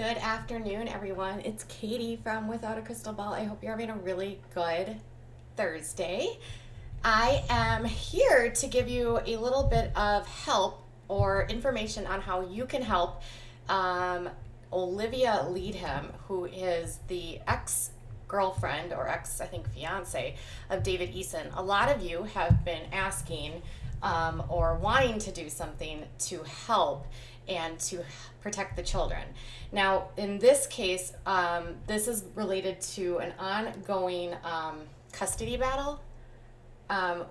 Good afternoon, everyone. It's Katie from Without a Crystal Ball. I hope you're having a really good Thursday. I am here to give you a little bit of help or information on how you can help Olivia Leedham, who is the ex-girlfriend or I think, fiance of David Eason. A lot of you have been asking or wanting to do something to help and to protect the children. Now, in this case, this is related to an ongoing custody battle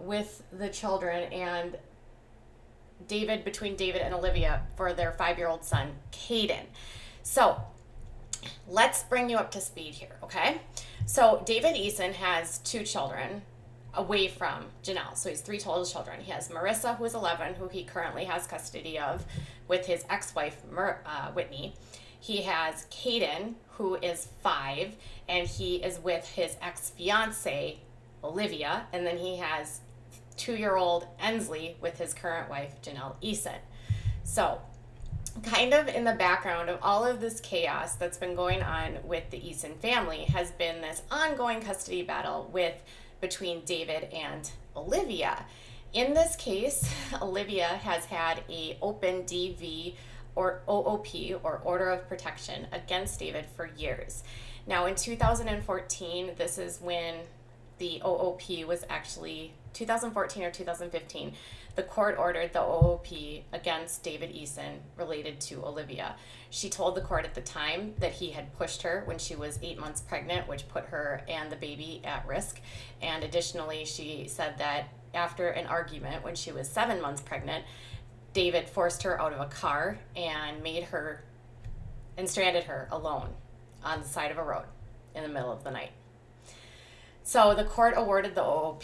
with the children and between David and Olivia for their 5-year-old son, Caden. So let's bring you up to speed here, okay? So David Eason has 2 children away from Janelle. So he has 3 total children. He has Marissa, who is 11, who he currently has custody of with his ex-wife, Whitney. He has Caden, who is 5, and he is with his ex-fiance, Olivia. And then he has 2-year-old Ensley with his current wife, Janelle Eason. So kind of in the background of all of this chaos that's been going on with the Eason family has been this ongoing custody battle between David and Olivia. In this case, Olivia has had a open DV or OOP or Order of Protection against David for years. Now in 2014, this is when the OOP was actually 2014 or 2015, the court ordered the OOP against David Eason related to Olivia. She told the court at the time that he had pushed her when she was 8 months pregnant, which put her and the baby at risk. And additionally, she said that after an argument when she was 7 months pregnant, David forced her out of a car and stranded her alone on the side of a road in the middle of the night. So the court awarded the OOP,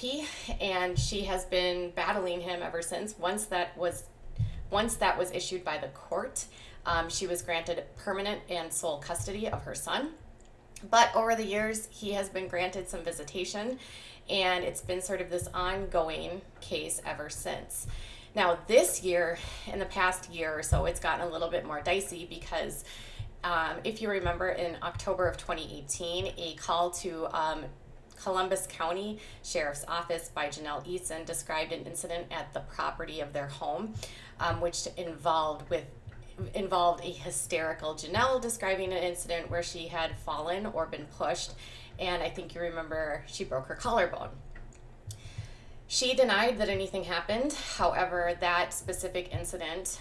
and she has been battling him ever since. Once that was issued by the court, she was granted permanent and sole custody of her son. But over the years, he has been granted some visitation, and it's been sort of this ongoing case ever since. Now, this year, in the past year or so, it's gotten a little bit more dicey because if you remember, in October of 2018, a call to Columbus County Sheriff's Office by Janelle Eason described an incident at the property of their home, which involved a hysterical Janelle describing an incident where she had fallen or been pushed, and I think you remember she broke her collarbone. She denied that anything happened. However, that specific incident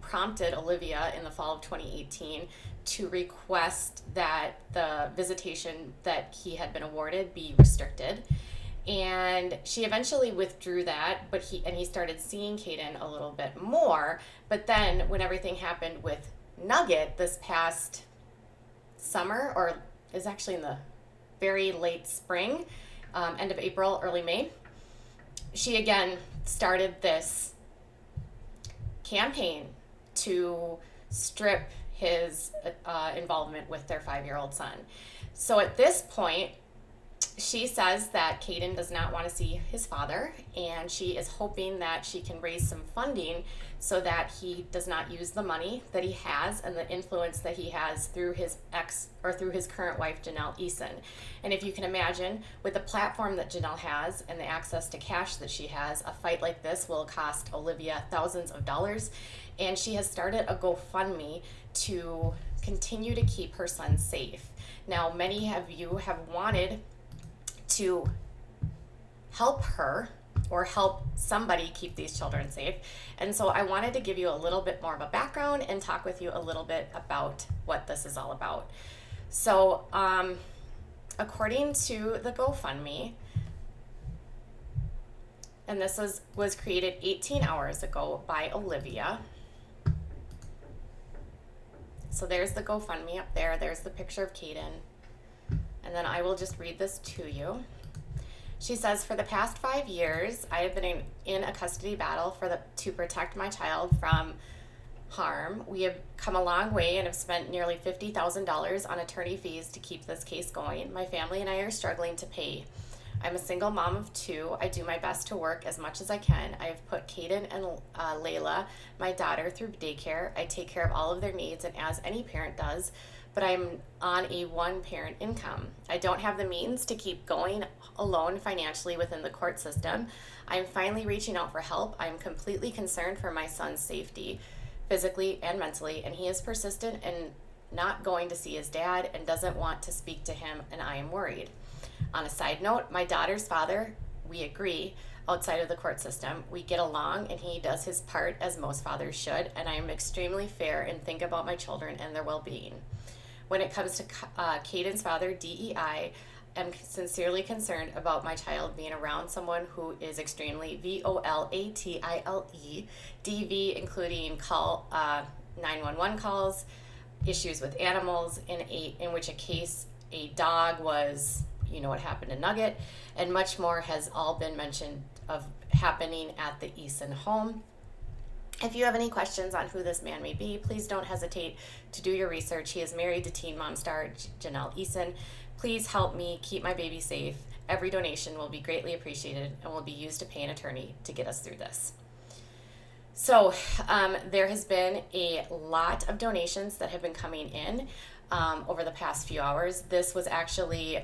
prompted Olivia in the fall of 2018 to request that the visitation that he had been awarded be restricted. And she eventually withdrew that, he started seeing Caden a little bit more. But then when everything happened with Nugget this past summer, or it was actually in the very late spring, end of April, early May, she again started this campaign to strip his involvement with their 5-year-old son. So at this point, she says that Caden does not want to see his father, and she is hoping that she can raise some funding so that he does not use the money that he has and the influence that he has through his current wife, Janelle Eason. And if you can imagine, with the platform that Janelle has and the access to cash that she has, a fight like this will cost Olivia thousands of dollars. And she has started a GoFundMe to continue to keep her son safe. Now, many of you have wanted to help her or help somebody keep these children safe. And so I wanted to give you a little bit more of a background and talk with you a little bit about what this is all about. So according to the GoFundMe, and this was created 18 hours ago by Olivia. So there's the GoFundMe up there. There's the picture of Caden. And then I will just read this to you. She says, for the past 5 years, I have been in a custody battle to protect my child from harm. We have come a long way and have spent nearly $50,000 on attorney fees to keep this case going. My family and I are struggling to pay. I'm a single mom of 2. I do my best to work as much as I can. I have put Kaden and Layla, my daughter, through daycare. I take care of all of their needs, and as any parent does, but I'm on a one-parent income. I don't have the means to keep going alone financially within the court system. I'm finally reaching out for help. I'm completely concerned for my son's safety, physically and mentally, and he is persistent in not going to see his dad and doesn't want to speak to him, and I am worried. On a side note, my daughter's father, we agree, outside of the court system. We get along and he does his part as most fathers should, and I am extremely fair and think about my children and their well-being. When it comes to Caden's father, DEI, am sincerely concerned about my child being around someone who is extremely volatile, DV, including 911 calls, issues with animals, in which a case a dog was, you know what happened to Nugget, and much more has all been mentioned of happening at the Eason home. If you have any questions on who this man may be, please don't hesitate to do your research. He is married to teen mom star Janelle Eason. Please help me keep my baby safe. Every donation will be greatly appreciated and will be used to pay an attorney to get us through this. So there has been a lot of donations that have been coming in over the past few hours. This was actually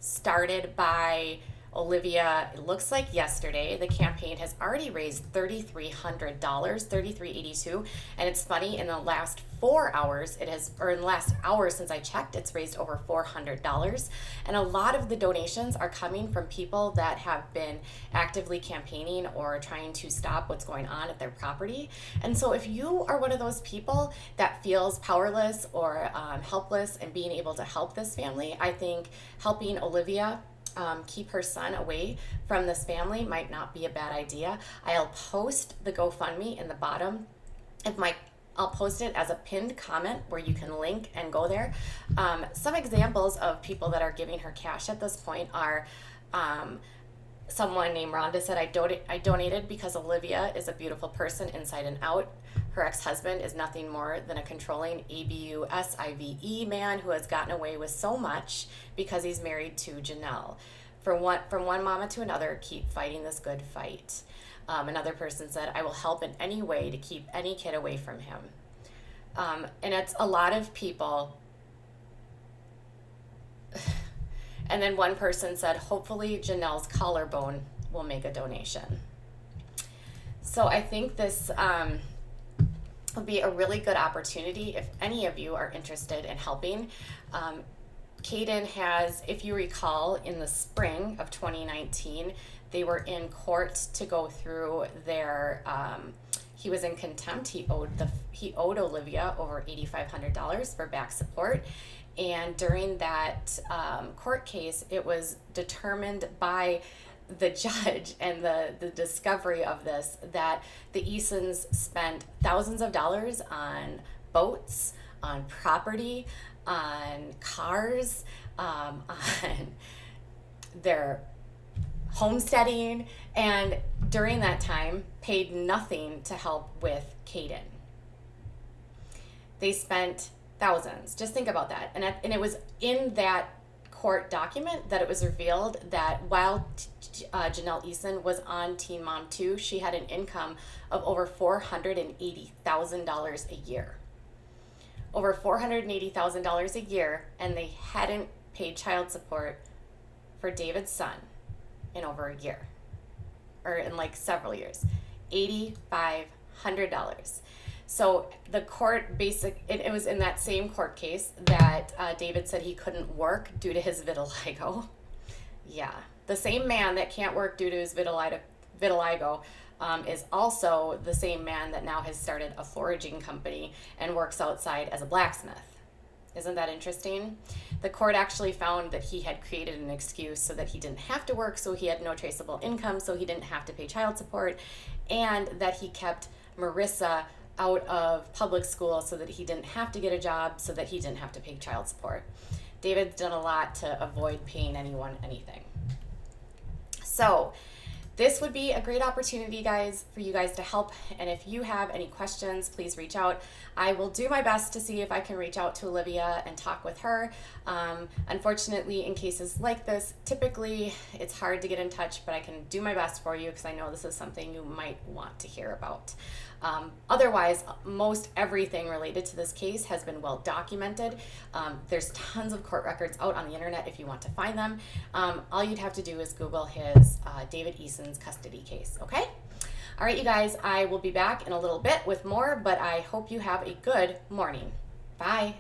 started by Olivia, it looks like yesterday. The campaign has already raised $3,300, $3,382, and it's funny, in the last 4 hours, in the last hour since I checked, it's raised over $400, and a lot of the donations are coming from people that have been actively campaigning or trying to stop what's going on at their property. And so if you are one of those people that feels powerless or helpless in being able to help this family, I think helping Olivia keep her son away from this family might not be a bad idea. I'll post the GoFundMe in the bottom. I'll post it as a pinned comment where you can link and go there. Some examples of people that are giving her cash at this point are someone named Rhonda said, I donated because Olivia is a beautiful person inside and out. Her ex-husband is nothing more than a controlling ABUSIVE man who has gotten away with so much because he's married to Janelle. From one mama to another, keep fighting this good fight. Another person said, I will help in any way to keep any kid away from him. And it's a lot of people. And then one person said, hopefully Janelle's collarbone will make a donation. So I think this will be a really good opportunity if any of you are interested in helping. Caden has, if you recall, in the spring of 2019, they were in court to go through their, he was in contempt. He owed Olivia over $8,500 for back support. And during that court case, it was determined by the judge and the discovery of this that the Easons spent thousands of dollars on boats, on property, on cars, on their homesteading, and during that time paid nothing to help with Caden. They spent thousands. Just think about that. And it was in that court document that it was revealed that while Janelle Eason was on Teen Mom 2, she had an income of over $480,000 a year. Over $480,000 a year, and they hadn't paid child support for David's son in over a year, or in like several years. $8,500. So the court it was in that same court case that David said he couldn't work due to his vitiligo. Yeah, the same man that can't work due to his vitiligo is also the same man that now has started a foraging company and works outside as a blacksmith. Isn't that interesting? The court actually found that he had created an excuse so that he didn't have to work, so he had no traceable income, so he didn't have to pay child support, and that he kept Marissa out of public school so that he didn't have to get a job, so that he didn't have to pay child support. David's done a lot to avoid paying anyone anything. So this would be a great opportunity, guys, for you guys to help. And if you have any questions, please reach out. I will do my best to see if I can reach out to Olivia and talk with her. Unfortunately, in cases like this, typically it's hard to get in touch, but I can do my best for you because I know this is something you might want to hear about. Otherwise, most everything related to this case has been well documented. There's tons of court records out on the internet if you want to find them. All you'd have to do is Google his David Eason's custody case, okay? All right, you guys, I will be back in a little bit with more, but I hope you have a good morning. Bye.